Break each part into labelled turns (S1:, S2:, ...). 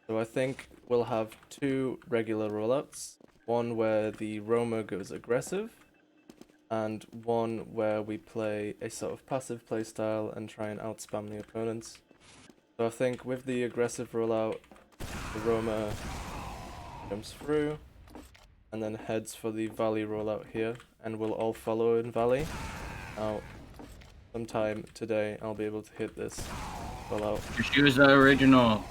S1: So I think we'll have two regular rollouts. One where the roamer goes aggressive, and one where we play a sort of passive playstyle and try and outspam the opponents. So I think with the aggressive rollout, the roamer jumps through, and then heads for the valley rollout here, and we'll all follow in valley. Now, sometime today, I'll be able to hit this rollout.
S2: Just use the original.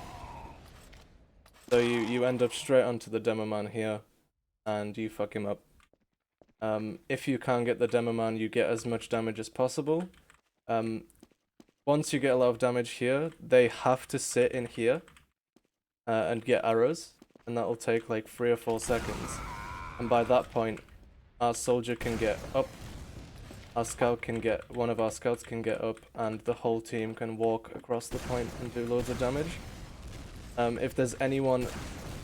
S1: So you end up straight onto the demo man here, and you fuck him up. If you can't get the demo man, you get as much damage as possible. Once you get a lot of damage here, they have to sit in here and get arrows, and that'll take like 3 or 4 seconds. And by that point, our soldier can get up, one of our scouts can get up, and the whole team can walk across the point and do loads of damage. If there's anyone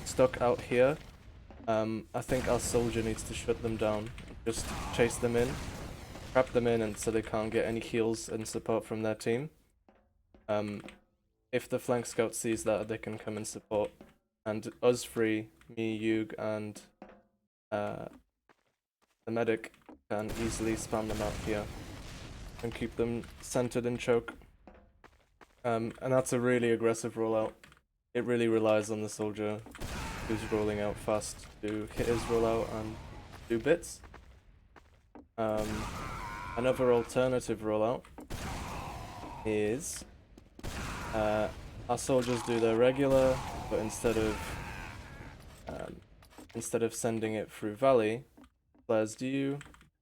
S1: stuck out here, I think our soldier needs to shut them down. Just chase them in, trap them in, and so they can't get any heals and support from their team. If the flank scout sees that, they can come and support. And us three, me, Yug, and the medic, can easily spam them out here and keep them centered in choke. And that's a really aggressive rollout. It really relies on the soldier who's rolling out fast to hit his rollout and do bits. Another alternative rollout is our soldiers do their regular, but instead of sending it through valley, Blaze, do you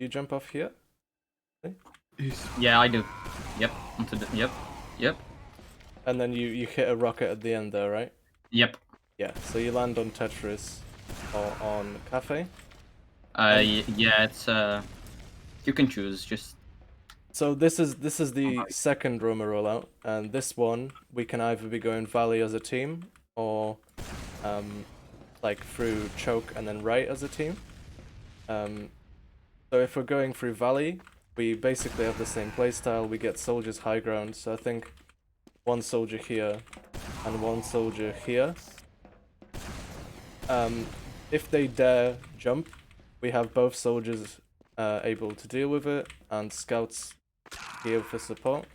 S1: jump off here?
S2: Yeah, I do. Yep. Yep.
S1: And then you hit a rocket at the end there, right?
S2: Yep.
S1: Yeah. So you land on Tetris or on Cafe.
S2: Yeah, it's you can choose. Just
S1: So this is the second Roma rollout, and this one we can either be going valley as a team or like through choke and then right as a team. So if we're going through valley, we basically have the same playstyle. We get soldiers high ground. So I think one soldier here and one soldier here. If they dare jump, we have both soldiers able to deal with it, and scouts here for support.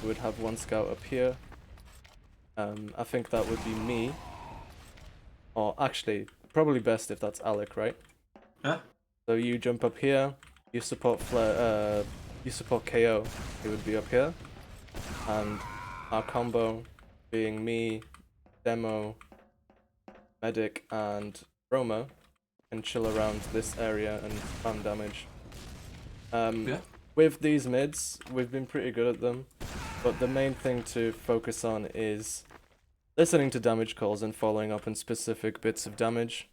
S1: We would have one scout up here. I think that would be me. Or actually, probably best if that's Alec, right?
S3: Huh?
S1: So you jump up here, you support you support KO, he would be up here. And our combo being me, Demo, Medic, and Roma can chill around this area and spam damage.
S3: Yeah.
S1: With these mids, we've been pretty good at them, but the main thing to focus on is listening to damage calls and following up on specific bits of damage.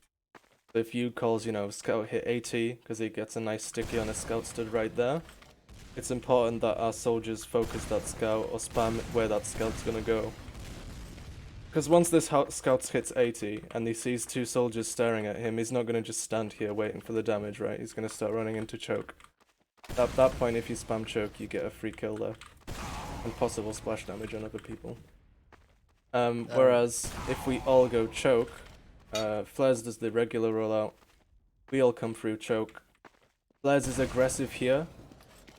S1: So if you calls, scout hit 80 because he gets a nice sticky on a scout stood right there, it's important that our soldiers focus that scout or spam where that scout's gonna go. Because once this scout hits 80 and he sees two soldiers staring at him, he's not gonna just stand here waiting for the damage, right? He's gonna start running into choke. At that point, if you spam choke, you get a free kill there. And possible splash damage on other people. Whereas, if we all go choke, Flares does the regular rollout, we all come through choke. Flares is aggressive here,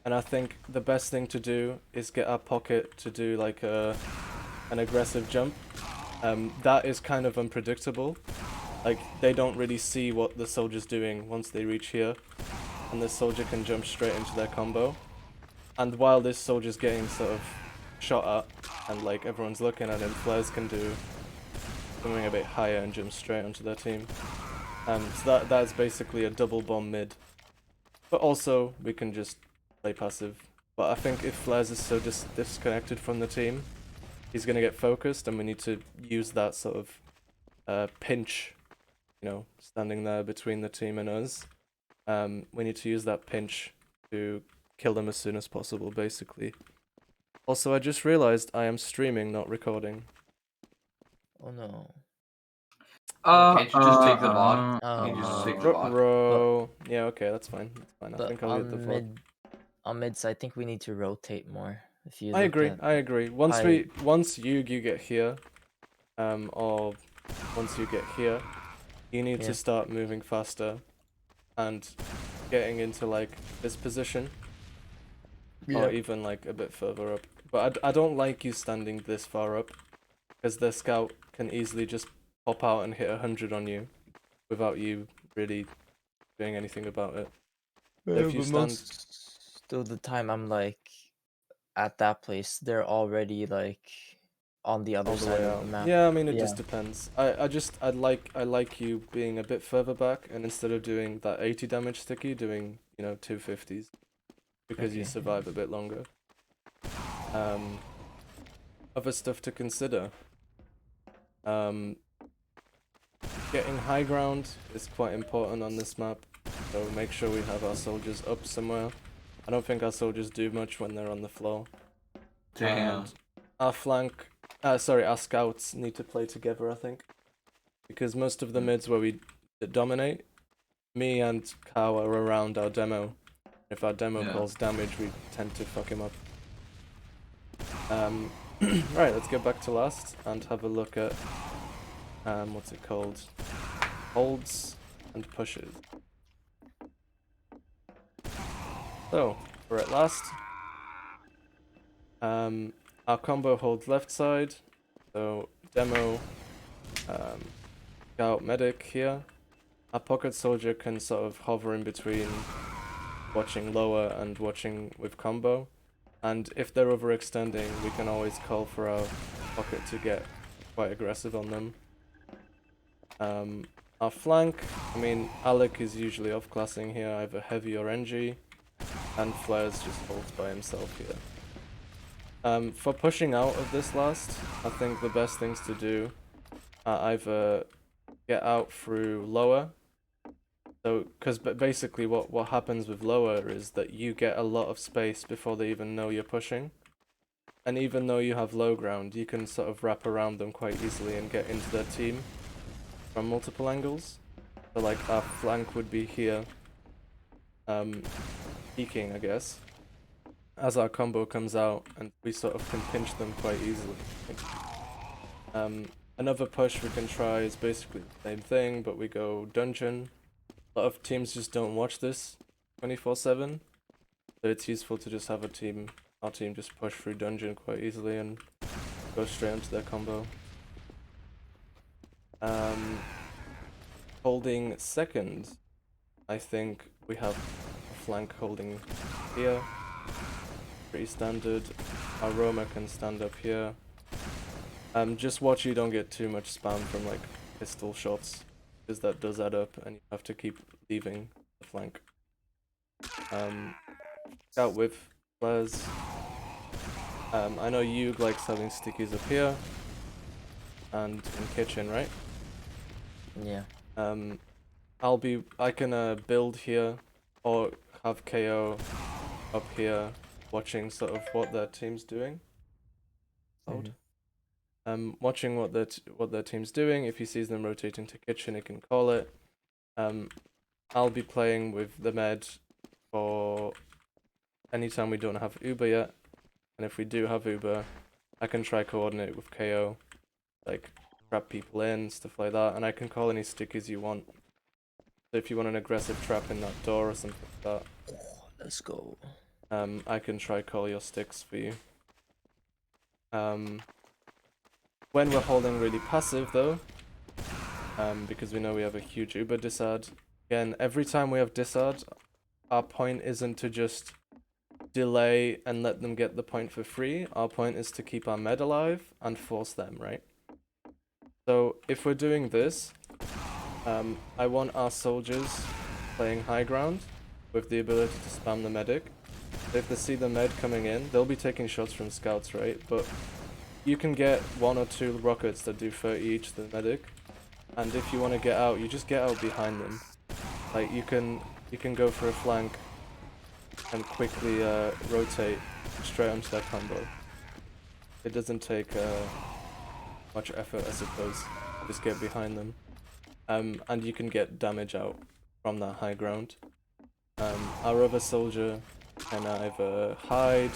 S1: and I think the best thing to do is get our pocket to do like an aggressive jump. That is kind of unpredictable. Like, they don't really see what the soldier's doing once they reach here, and the soldier can jump straight into their combo. And while this soldier's getting sort of shot at, and like everyone's looking at him, Flares can do something a bit higher and jump straight onto their team. So that's basically a double bomb mid. But also, we can just play passive. But I think if Flares is so disconnected from the team, he's gonna get focused, and we need to use that sort of pinch, standing there between the team and us. We need to use that pinch to kill them as soon as possible, basically. Also, I just realized I am streaming, not recording.
S4: Oh no.
S3: Can't you just take the VOD? Can't you just take the VOD?
S1: Bro. Yeah, okay, that's fine. That's fine. I
S4: But
S1: think I'll hit the VOD.
S4: on mids, I think we need to rotate more. If you
S1: I
S4: look
S1: agree.
S4: at-
S1: I agree. Once you get here, or once you get here, you need
S4: Yeah.
S1: to start moving faster and getting into like this position, or even like a bit further up. But I don't like you standing this far up, because the scout can easily just pop out and hit 100 on you without you really doing anything about it. So if you
S4: but
S1: stand,
S4: most of the time I'm like at that place, they're already like on the other
S1: all the
S4: side
S1: way
S4: of
S1: out.
S4: the map.
S1: Yeah, I mean it
S4: Yeah.
S1: just depends. I like you being a bit further back, and instead of doing that 80 damage sticky, doing 250s, because you
S4: Okay.
S1: survive a bit longer. Other stuff to consider. Getting high ground is quite important on this map, so make sure we have our soldiers up somewhere. I don't think our soldiers do much when they're on the floor.
S3: Damn.
S1: And our our scouts need to play together, I think. Because most of the mids where we dominate, me and Kao are around our demo. If our demo
S3: Yeah.
S1: calls damage, we tend to fuck him up. Right, let's get back to last and have a look at what's it called? Holds and pushes. So, we're at last. Our combo holds left side, so demo, scout, medic here. Our pocket soldier can sort of hover in between watching lower and watching with combo. And if they're overextending, we can always call for our pocket to get quite aggressive on them. Our flank, I mean, Alec is usually off-classing here, either heavy or NG, and Flares just holds by himself here. For pushing out of this last, I think the best things to do are either get out through lower. So, because basically what happens with lower is that you get a lot of space before they even know you're pushing. And even though you have low ground, you can sort of wrap around them quite easily and get into their team from multiple angles. So like our flank would be here, peeking, I guess, as our combo comes out, and we sort of can pinch them quite easily. Another push we can try is basically the same thing, but we go dungeon. A lot of teams just don't watch this 24/7, so it's useful to just have our team just push through dungeon quite easily and go straight into their combo. Holding second, I think we have a flank holding here. Pretty standard. Our Roma can stand up here. Just watch you don't get too much spam from like pistol shots, because that does add up and you have to keep leaving the flank. Scout with flares. I know Yug likes having stickies up here and in kitchen, right?
S4: Yeah.
S1: I can build here or have KO up here watching sort of what their team's doing. Watching what their team's doing. If he sees them rotating to kitchen, he can call it. I'll be playing with the med for anytime we don't have Uber yet, and if we do have Uber, I can try coordinate with KO, like trap people in, stuff like that, and I can call any stickies you want. So if you want an aggressive trap in that door or something like that,
S4: Let's go.
S1: I can try call your sticks for you. When we're holding really passive though, because we know we have a huge Uber disard, again, every time we have disard, our point isn't to just delay and let them get the point for free. Our point is to keep our med alive and force them, right? So if we're doing this, I want our soldiers playing high ground with the ability to spam the medic. If they see the med coming in, they'll be taking shots from scouts, right? But you can get 1 or 2 rockets that do 30 each to the medic, and if you want to get out, you just get out behind them. Like you can go for a flank and quickly rotate straight onto their combo. It doesn't take much effort, I suppose. Just get behind them, and you can get damage out from that high ground. Our other soldier can either hide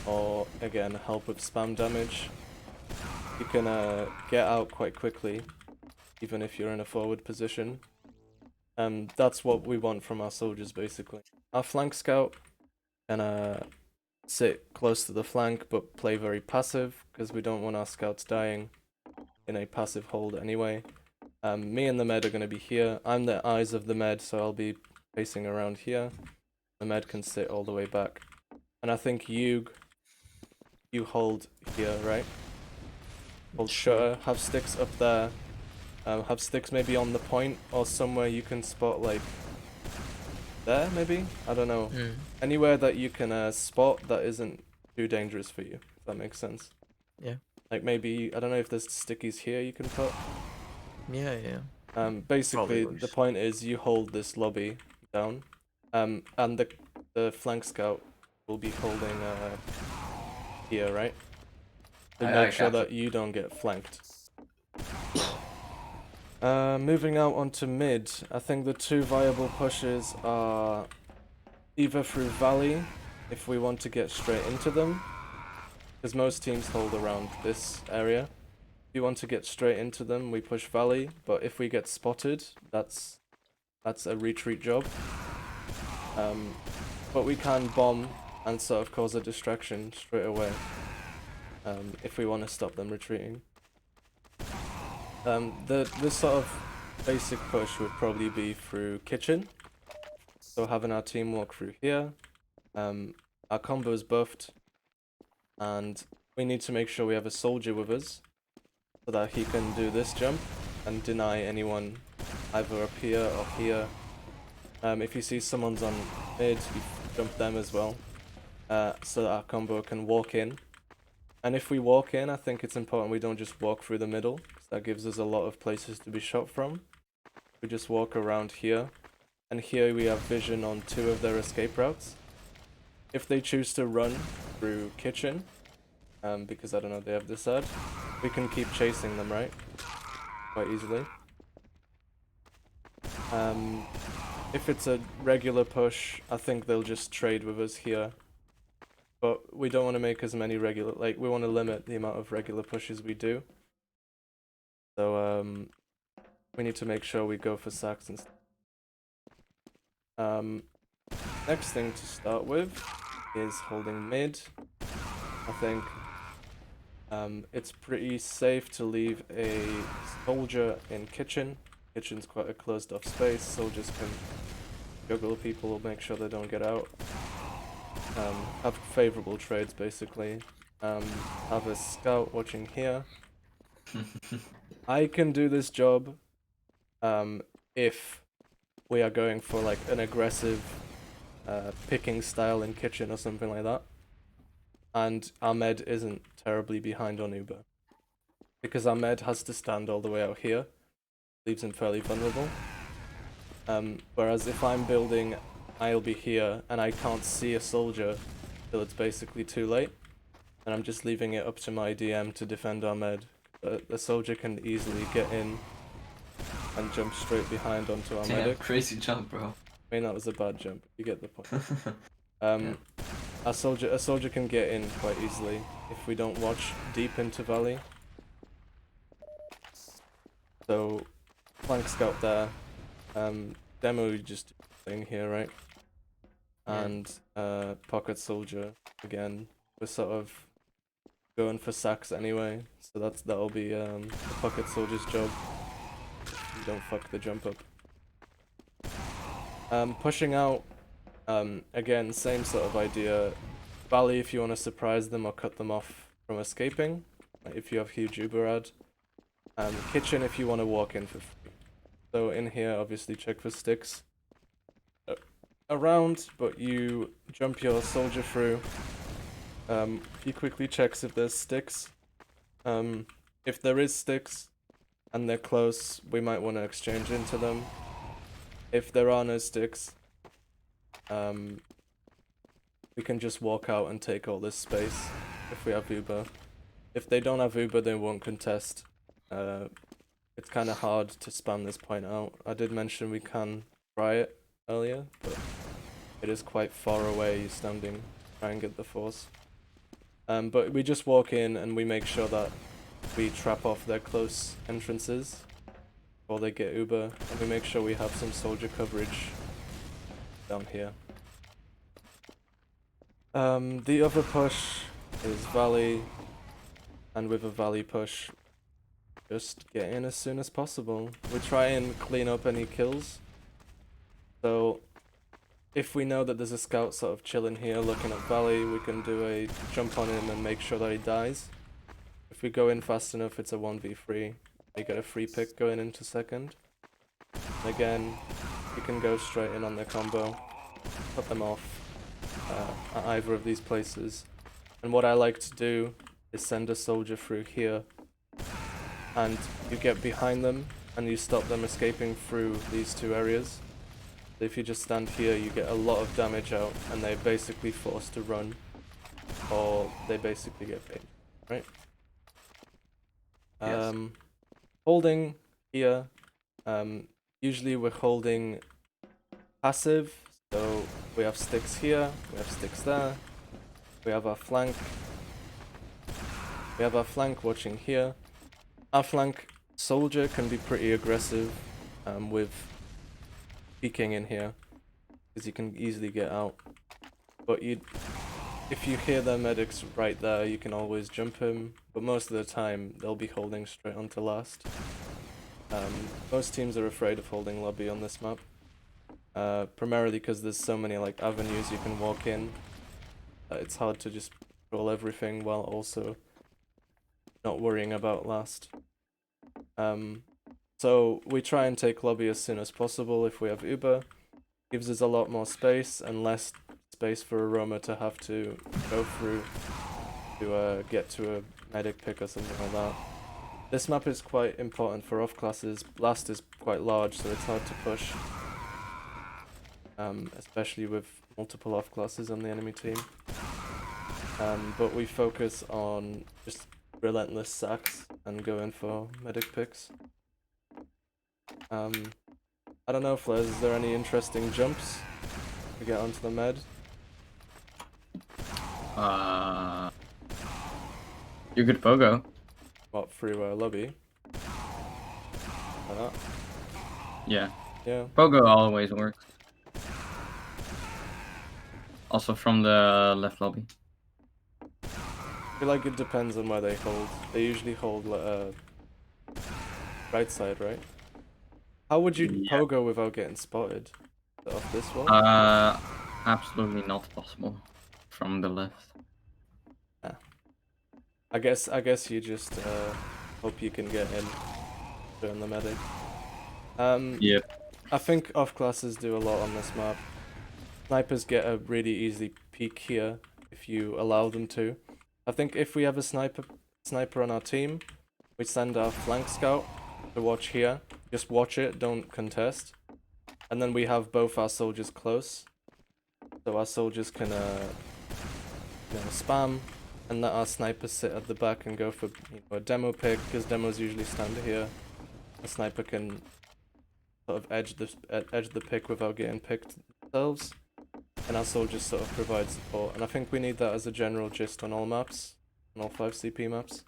S1: or again help with spam damage. You can get out quite quickly even if you're in a forward position. That's what we want from our soldiers, basically. Our flank scout can sit close to the flank, but play very passive, because we don't want our scouts dying in a passive hold anyway. Me and the med are going to be here. I'm the eyes of the med, so I'll be facing around here. The med can sit all the way back. And I think you hold here, right? Hold shutter, have sticks up there. Have sticks maybe on the point or somewhere you can spot, like there maybe? I don't know. Anywhere that you can spot that isn't too dangerous for you, if that makes sense.
S4: Yeah.
S1: Like maybe, I don't know if there's stickies here you can put.
S4: Yeah.
S1: Basically,
S4: Probably
S1: the
S4: works.
S1: point is you hold this lobby down, and the flank scout will be holding here, right? To
S3: I
S1: make sure
S3: gotcha.
S1: that you don't get flanked. Moving out onto mid, I think the two viable pushes are either through Valley, if we want to get straight into them, because most teams hold around this area. If you want to get straight into them, we push Valley, but if we get spotted, that's a retreat job. But we can bomb and sort of cause a distraction straight away, if we want to stop them retreating. This sort of basic push would probably be through kitchen. So having our team walk through here. Our combo is buffed, and we need to make sure we have a soldier with us so that he can do this jump and deny anyone either up here or here. If you see someone's on mid, you jump them as well, so that our combo can walk in. And if we walk in, I think it's important we don't just walk through the middle, because that gives us a lot of places to be shot from. We just walk around here, and here we have vision on 2 of their escape routes. If they choose to run through kitchen, because I don't know, they have this side, we can keep chasing them, right? Quite easily. If it's a regular push, I think they'll just trade with us here. But we don't want to make as many regular, like, we want to limit the amount of regular pushes we do. So, we need to make sure we go for sacks and stuff. Next thing to start with is holding mid. I think it's pretty safe to leave a soldier in kitchen. Kitchen's quite a closed off space. Soldiers can juggle people, make sure they don't get out. Have favorable trades basically. Have a scout watching here. I can do this job if we are going for like an aggressive picking style in kitchen or something like that, and Ahmed isn't terribly behind on Uber, because Ahmed has to stand all the way out here, leaves him fairly vulnerable. Whereas if I'm building, I'll be here and I can't see a soldier till it's basically too late, and I'm just leaving it up to my DM to defend Ahmed. The soldier can easily get in and jump straight behind onto our
S3: Damn,
S1: medic.
S3: crazy jump, bro.
S1: I mean, that was a bad jump. You get the point. A soldier can get in quite easily if we don't watch deep into Valley. So, flank scout there. Demo we just thing here, right? And pocket soldier again. We're sort of going for sacks anyway, so that'll be the pocket soldier's job. You don't fuck the jump up. Pushing out, again, same sort of idea. Valley if you want to surprise them or cut them off from escaping, like if you have huge Uberad. Kitchen if you want to walk in for free. So in here, obviously check for sticks around, but you jump your soldier through. He quickly checks if there's sticks. If there is sticks and they're close, we might want to exchange into them. If there are no sticks, we can just walk out and take all this space if we have Uber. If they don't have Uber, they won't contest. It's kind of hard to spam this point out. I did mention we can try it earlier, but it is quite far away. You're standing, try and get the force. But we just walk in and we make sure that we trap off their close entrances. before they get Uber, and we make sure we have some soldier coverage down here. The other push is Valley, and with a Valley push, just get in as soon as possible. We try and clean up any kills. So if we know that there's a scout sort of chilling here looking at Valley, we can do a jump on him and make sure that he dies. If we go in fast enough, it's a 1v3. We get a free pick going into second. And again, you can go straight in on their combo, cut them off at either of these places. And what I like to do is send a soldier through here, and you get behind them and you stop them escaping through these two areas. If you just stand here, you get a lot of damage out, and they're basically forced to run, or they basically get paid, right?
S3: Yes.
S1: Holding here, usually we're holding passive, so we have sticks here, we have sticks there, we have our flank, watching here. Our flank soldier can be pretty aggressive with peeking in here, because you can easily get out. But if you hear their medics right there, you can always jump him, but most of the time they'll be holding straight on to last. Most teams are afraid of holding lobby on this map, primarily because there's so many like avenues you can walk in. It's hard to just control everything while also not worrying about last. So we try and take lobby as soon as possible if we have Uber. Gives us a lot more space and less space for a roamer to have to go through to get to a medic pick or something like that. This map is quite important for off classes. Last is quite large, so it's hard to push, especially with multiple off classes on the enemy team. But we focus on just relentless sacks and going for medic picks. I don't know, Flares, is there any interesting jumps to get onto the med?
S2: You could pogo.
S1: What, through lobby? Like that?
S2: Yeah.
S1: Yeah.
S2: Pogo always works. Also from the left lobby.
S1: I feel like it depends on where they hold. They usually hold right side, right? How would you
S2: Yeah.
S1: pogo without getting spotted? Off this wall?
S2: Absolutely not possible from the left.
S1: Yeah. I guess you just hope you can get in during the medic.
S2: Yep.
S1: I think off classes do a lot on this map. Snipers get a really easy peek here if you allow them to. I think if we have a sniper on our team, we send our flank scout to watch here. Just watch it, don't contest. And then we have both our soldiers close. So our soldiers can spam and let our snipers sit at the back and go for a demo pick, because demos usually stand here. A sniper can sort of edge the pick without getting picked themselves. And our soldiers sort of provide support. And I think we need that as a general gist on all maps, on all 5 CP maps.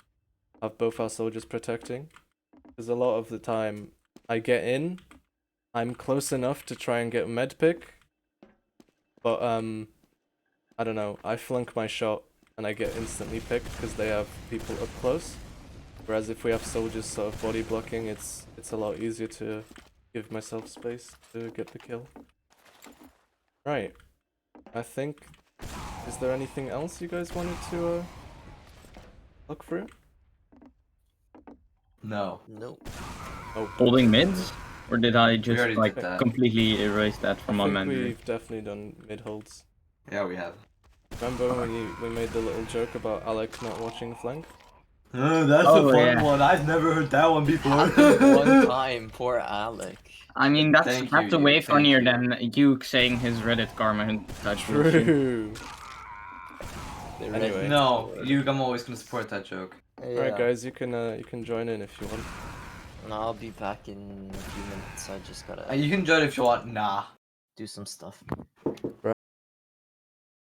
S1: Have both our soldiers protecting. Because a lot of the time, I get in, I'm close enough to try and get a med pick, but I don't know, I flunk my shot and I get instantly picked because they have people up close. Whereas if we have soldiers sort of body blocking, it's a lot easier to give myself space to get the kill. Right, I think, is there anything else you guys wanted to look through?
S3: No.
S4: Nope.
S1: Oh,
S2: Holding mids? Or did I just
S3: already
S2: like
S3: did that.
S2: completely erase that from my
S1: I think
S2: memory?
S1: we've definitely done mid holds.
S3: Yeah, we have.
S1: Remember when we made the little joke about Alex not watching flank?
S3: That's
S2: Oh,
S3: a fun
S2: yeah.
S3: one. I've never heard that one before.
S4: One time, poor Alec.
S2: I mean, that's
S3: Thank you,
S2: way
S3: thank
S2: funnier
S3: you.
S2: than you saying his Reddit karma type bullshit.
S1: True.
S4: The
S1: Anyway.
S4: red
S3: No,
S4: sword.
S3: I'm always gonna support that joke.
S4: Yeah.
S1: Alright guys, you can join in if you want.
S4: No, I'll be back in a few minutes. I just gotta
S3: You can join if you want. Nah.
S4: do some stuff.
S1: Right.